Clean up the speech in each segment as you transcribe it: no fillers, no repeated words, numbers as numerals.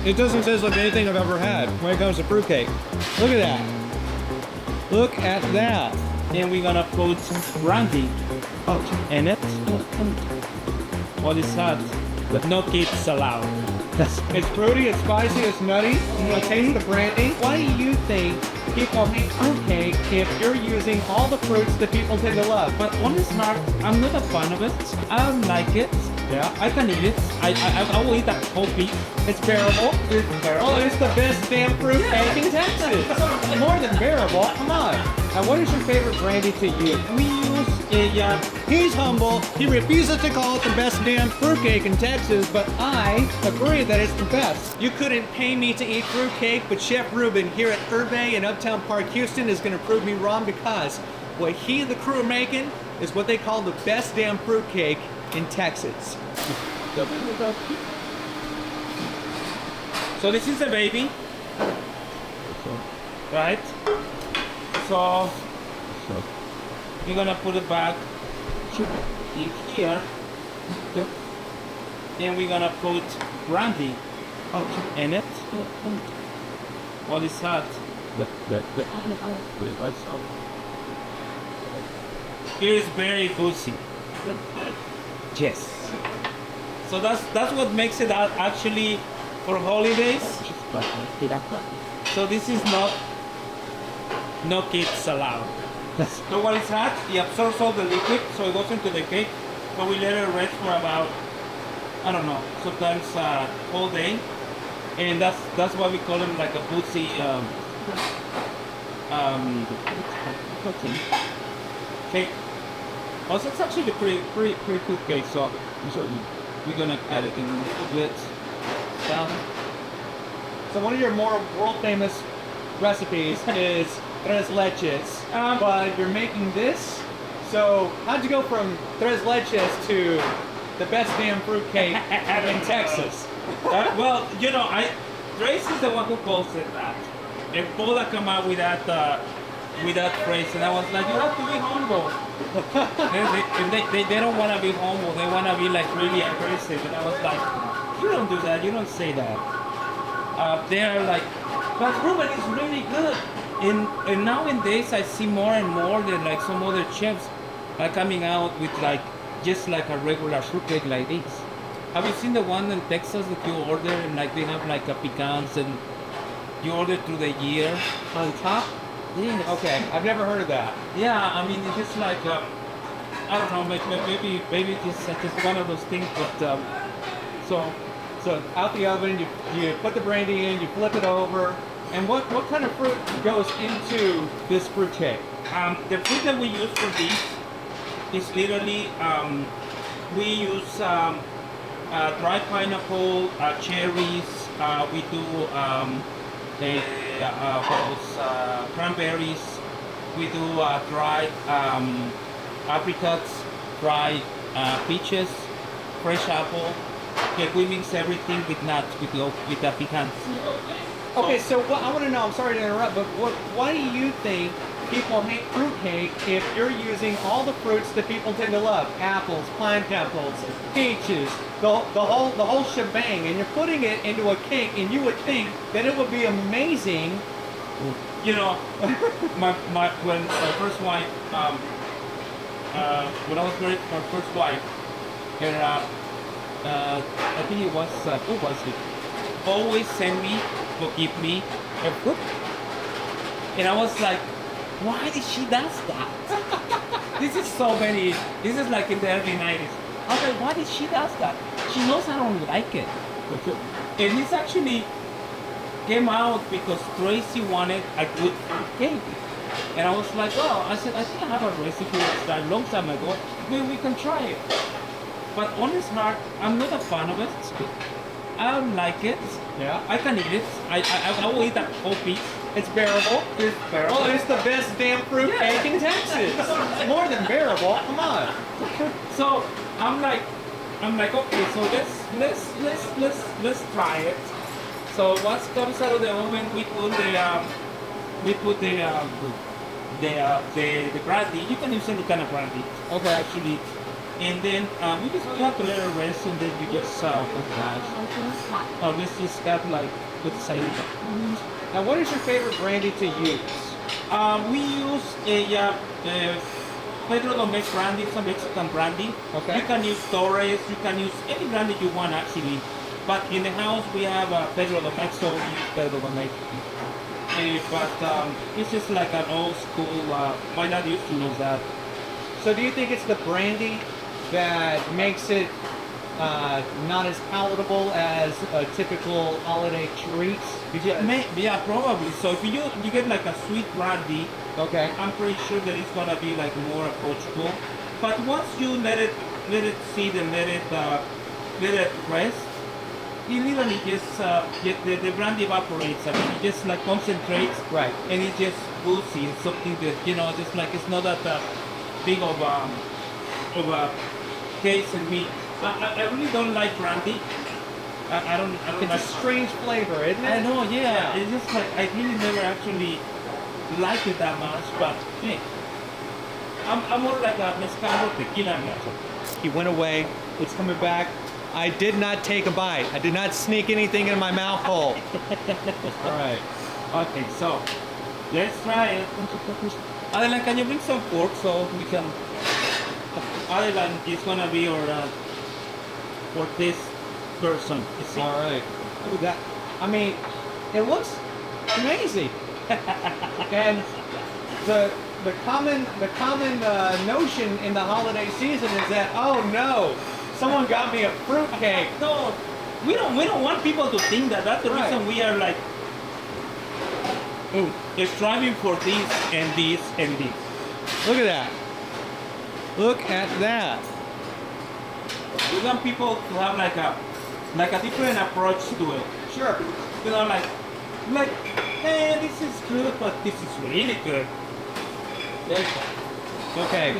It doesn't taste like anything I've ever had when it comes to fruitcake. Look at that. Look at that. Then we're gonna put brandy in it. What is that? But no kids allowed. It's fruity, it's spicy, it's nutty. You want to taste the brandy? Why do you think people make fruitcake if you're using all the fruits that people tend to love? But honestly, I'm not a fan of it. I don't like it. Yeah. I can eat it. I will eat that whole piece. It's bearable. Oh, it's the best damn fruitcake in Texas. More than bearable. Come on. Now, what is your favorite brandy to use? We use a. He's humble. He refuses to call it the best damn fruitcake in Texas, but I agree that it's the best. You couldn't pay me to eat fruitcake, but Chef Ruben here at Urbe in Uptown Park, Houston is going to prove me wrong because what he and the crew are making is what they call the best damn fruitcake in Texas. So this is the baby, right? So you're gonna put it back in here, and we're gonna put brandy in it. What is that? It is very boozy. Yes. So that's what makes it actually for holidays. So this is no kids allowed. So what is that? It absorbs all the liquid, so it goes into the cake. So we let it rest for about, I don't know, sometimes whole day, and that's why we call them like a boozy cake. Also, it's actually a pretty good cake. So we're gonna add it in a little bit. So one of your more world famous recipes is tres leches, but you're making this. So how'd you go from tres leches to the best damn fruitcake in Texas? Well, you know, Trace is the one who calls it that. And Paula came out with that phrase, and I was like, you have to be humble. they don't want to be humble. They want to be like really aggressive. And I was like, you don't do that. You don't say that. They're like, but Ruben is really good. And nowadays I see more and more that like some other chefs are coming out with like just like a regular fruitcake like this. Have you seen the one in Texas that you order and like they have like a pecans and you order through the year on top? Yes. Okay, I've never heard of that. Yeah, I mean it's just like I don't know, maybe it's just one of those things. But so out the oven, you put the brandy in, you flip it over, and what kind of fruit goes into this fruitcake? The fruit that we use for this is literally we use dried pineapple, cherries. We do cranberries. We do dried apricots, dried peaches, fresh apple. Okay, we mix everything with nuts, with the pecans. Okay, so what I want to know, I'm sorry to interrupt, but why do you think people hate fruitcake if you're using all the fruits that people tend to love? Apples, pineapples, peaches, the whole shebang, and you're putting it into a cake, and you would think that it would be amazing. You know, when my first wife, when I was married, my first wife, her, I think it was, who was it? Always send me to give me a fruit. And I was like, why did she does that? This is like in the early 90s. I was like, why did she does that? She knows I don't like it. And this actually came out because Tracy wanted a good fruit cake. And I was like, oh, I said, I think I have a recipe that a long time ago. Maybe we can try it. But honest heart, I'm not a fan of it. I don't like it. Yeah. I can eat it. I will eat that whole piece. It's bearable. It's bearable. Oh, it's the best damn fruitcake in Texas. More than bearable. Come on. So I'm like, okay. So let's try it. So once it comes out of the oven, we put the brandy. You can use any kind of brandy. Okay. Actually, And then you just cut a little rest, and then you just this just got like good side. Now, what is your favorite brandy to use? We use a Pedro Domecq brandy, it's a Mexican brandy. Okay. You can use Torres, you can use any brandy you want actually. But in the house we have Pedro Domecq, so we use Pedro Domecq. But it's just like an old school, my dad used to use that. So do you think it's the brandy that makes it not as palatable as a typical holiday treat? Yeah, probably. So if you get like a sweet brandy, Okay. I'm pretty sure that it's gonna be like more approachable. But once you let it sit and let it rest, it literally just the brandy evaporates. I mean, it just like concentrates, Right. and it just boozy. It's something that just like it's not that big of a taste in me. I really don't like brandy. I don't It's like. a strange flavor, isn't it? I know, yeah. It's just like I really never actually liked it that much, but hey, I'm more like a mezcal tequila guy. He went away. It's coming back. I did not take a bite. I did not sneak anything in my mouth hole. All right. Okay, so let's try it. Adeline, can you bring some fork so we can? Adeline is gonna be our for this person. You see? All right. Look at that. I mean, it looks amazing. And the common notion in the holiday season is that, oh no, someone got me a fruitcake. No, we don't want people to think that. That's the Right. reason we are like striving for this and this and this. Look at that. Look at that. We want people to have like a different approach to it. Sure. You know, like, hey, this is good, but this is really good. Okay.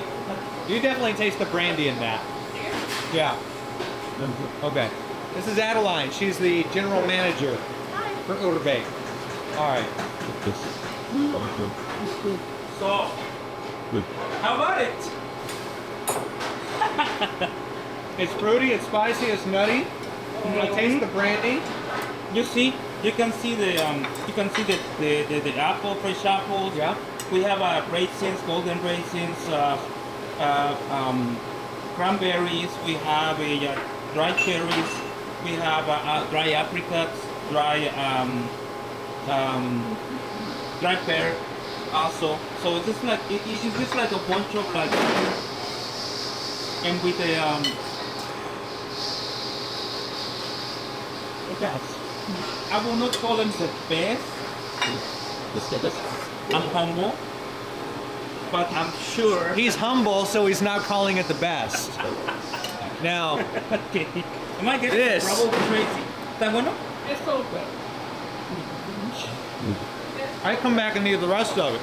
You definitely taste the brandy in that. Yeah. Okay. This is Adeline. She's the general manager for Urbe. All right. So, how about it? It's fruity, it's spicy, it's nutty. I taste the brandy. You see, you can see the apple, fresh apples. Yeah. We have raisins, golden raisins, cranberries. We have dry cherries. We have dry apricots, dry pear also. So it's just like it's just like a bunch of like, and with a I will not call them the best. I'm humble, but I'm sure. He's humble, so he's not calling it the best. Now, Okay. Am I getting This. probably crazy? ¿Está bueno? It's so good. I come back and eat the rest of it.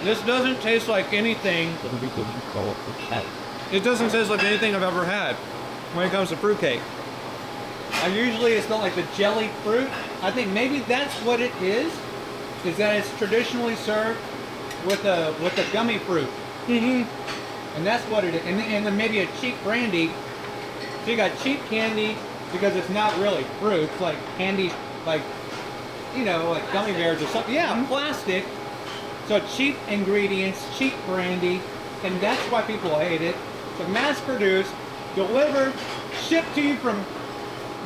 This doesn't taste like anything. It doesn't taste like anything I've ever had when it comes to fruitcake. Usually it's not like the jelly fruit. I think maybe that's what it is that it's traditionally served with a gummy fruit. Mm-hmm. And that's what it is. And then maybe a cheap brandy. So you got cheap candy because it's not really fruit. It's like candy, like, like gummy bears or something. Yeah, plastic. So cheap ingredients, cheap brandy, and that's why people hate it. So mass produced, delivered, shipped to you from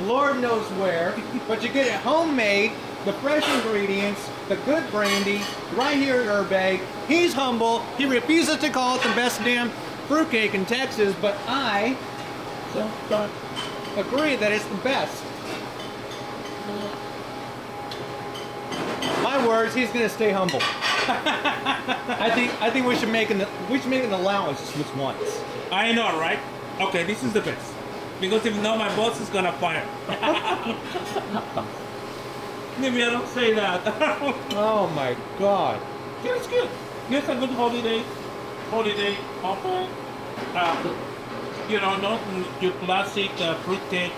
Lord knows where, but you get it homemade, the fresh ingredients, the good brandy, right here at Urbe. He's humble. He refuses to call it the best damn fruitcake in Texas, but I agree that it's the best. My words, he's gonna stay humble. I think we should make an allowance just once. I know, right? Okay, this is the best. Because if not, my boss is gonna fire. Maybe I don't say that. Oh my God. Yeah, it's good. It's a good holiday offer. Not your classic fruitcake.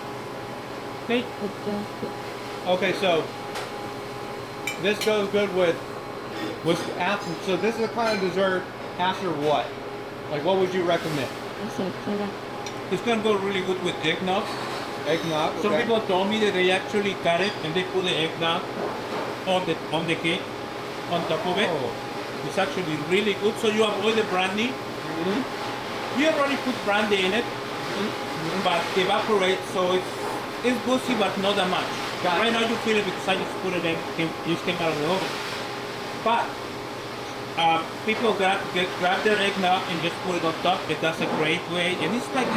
Okay, so this goes good with apple. So this is the kind of dessert after what? Like, what would you recommend? It's gonna go really good with eggnog. Eggnog. Some okay. people told me that they actually cut it and they put the eggnog on the cake on top of it. Oh. It's actually really good. So you avoid the brandy. You already put brandy in it, but evaporate, so it's boozy, but not that much. Got it. Right now you feel it because I just put it in, just came out of the oven. But people grab their eggnog and just put it on top. That's a great way, and it's like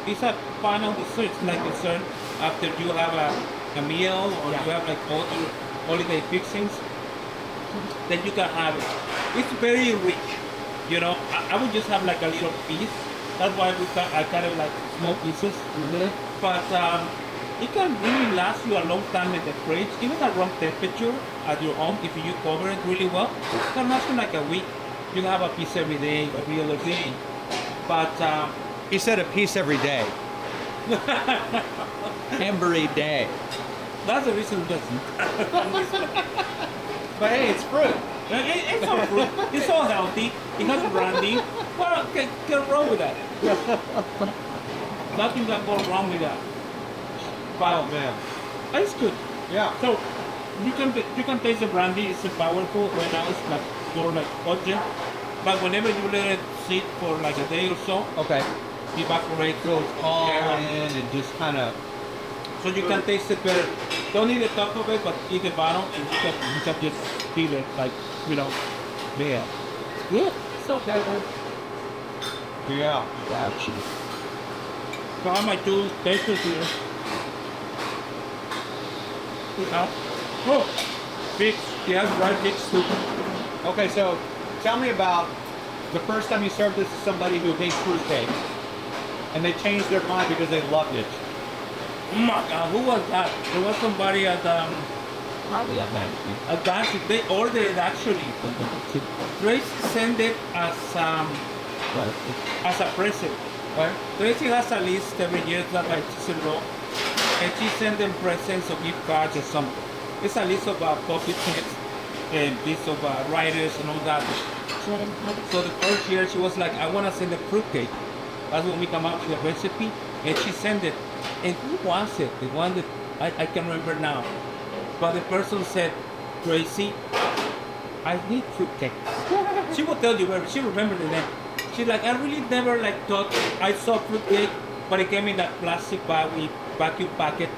it's a final dessert. It's like dessert after you have a meal or you have like holiday fixings. Then you can have it. It's very rich, you know. I would just have like a little piece. That's why I cut it like small pieces. But it can really last you a long time in the fridge, even at room temperature at your home. If you cover it really well, it can last you like a week. You can have a piece every day, every other day. But He said a piece every day. Every day. that's the reason it doesn't. But hey, it's fruit. It's all fruit. It's all healthy. It has brandy. Well, can wrong with that. Nothing can go wrong with that. But Oh man. it's good. Yeah. So you can taste the brandy. It's powerful. Right now it's like more like pungent. But whenever you let it sit for like a day or so, Okay. evaporate. Goes all Yeah. in and just kind of. So you can taste it better. Don't eat the top of it, but eat the bottom, and you can just feel it, like, you know. Yeah. Good. So good. Yeah. So I have my two tasters here. Oh, figs. He has dried figs too. Okay, so tell me about the first time you served this to somebody who hates fruitcake, and they changed their mind because they loved it. Oh my God, who was that? There was somebody at Probably at Pastry. They ordered it actually. Tracy sent it as a present. What? Tracy has a list every year that by sister-in-law, and she sent them presents or gift cards or something. It's a list of puppet heads and list of writers and all that. So the first year she was like, I want to send a fruitcake. That's when we come up with a recipe, and she sent it. And who was it? The one that I can remember now. But the person said, Tracy, I need fruitcake. She will tell you where she remembered the name. She's like, I really never like thought I saw fruitcake, but it came in that plastic bag with vacuum packet.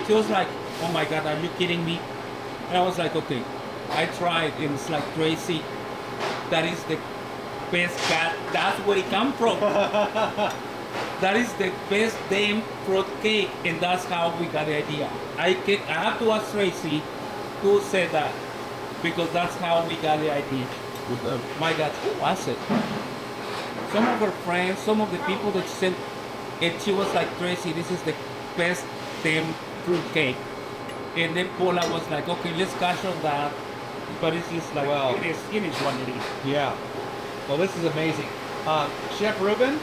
She was like, oh my God, are you kidding me? And I was like, okay. I tried, and it's like, Tracy, that is the best cat. That's where it come from. That is the best damn fruit cake, and that's how we got the idea. I have to ask Tracy who said that, because that's how we got the idea. My God, who was it? Some of her friends, some of the people that she sent, and she was like, Tracy, this is the best damn fruit cake. And then Paula was like, okay, let's cash on that. But it's just like, Well, it is what it is. Yeah. Well, this is amazing. Chef Ruben,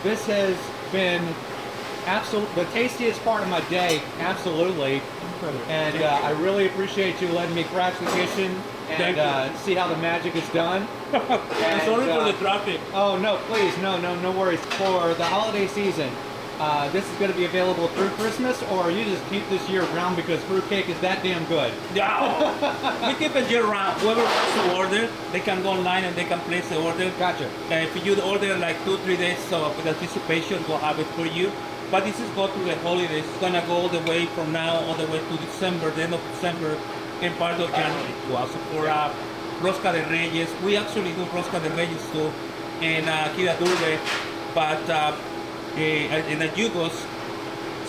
this has been the tastiest part of my day, absolutely. And I really appreciate you letting me crash the kitchen and see how the magic is done. I'm sorry for the traffic. Oh no, please, no worries. For the holiday season, this is going to be available through Christmas, or you just keep this year round because fruitcake is that damn good. Yeah, we keep it year round. Whoever wants to order, they can go online and they can place the order. Gotcha. If you order like 2-3 days with anticipation, we'll have it for you. But this is go through the holidays. It's gonna go all the way from now all the way to December, the end of December, and part of January. Also for Rosca de Reyes, we actually do Rosca de Reyes too, and here at Urbe, but in the Yugos.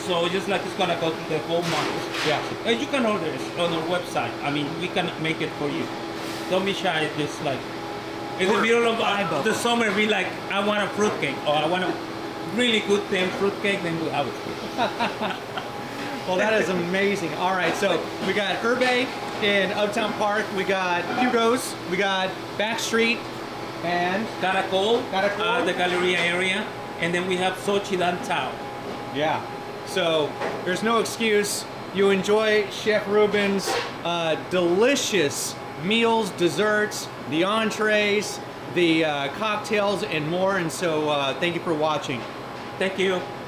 So just like it's gonna go through the whole month. Yeah. And you can order it on our website. I mean, we can make it for you. Don't be shy. Just like in the middle of the summer, be like, I want a fruitcake, or I want a really good damn fruitcake. Then we'll have it for you. Well, that is amazing. All right, so we got Urbe in Uptown Park. We got Hugo's. We got Backstreet and Caracol, Caracol. the Galleria area, and then we have Sochi downtown. Yeah. So there's no excuse. You enjoy Chef Ruben's delicious meals, desserts, the entrees, the cocktails and more. And so thank you for watching. Thank you.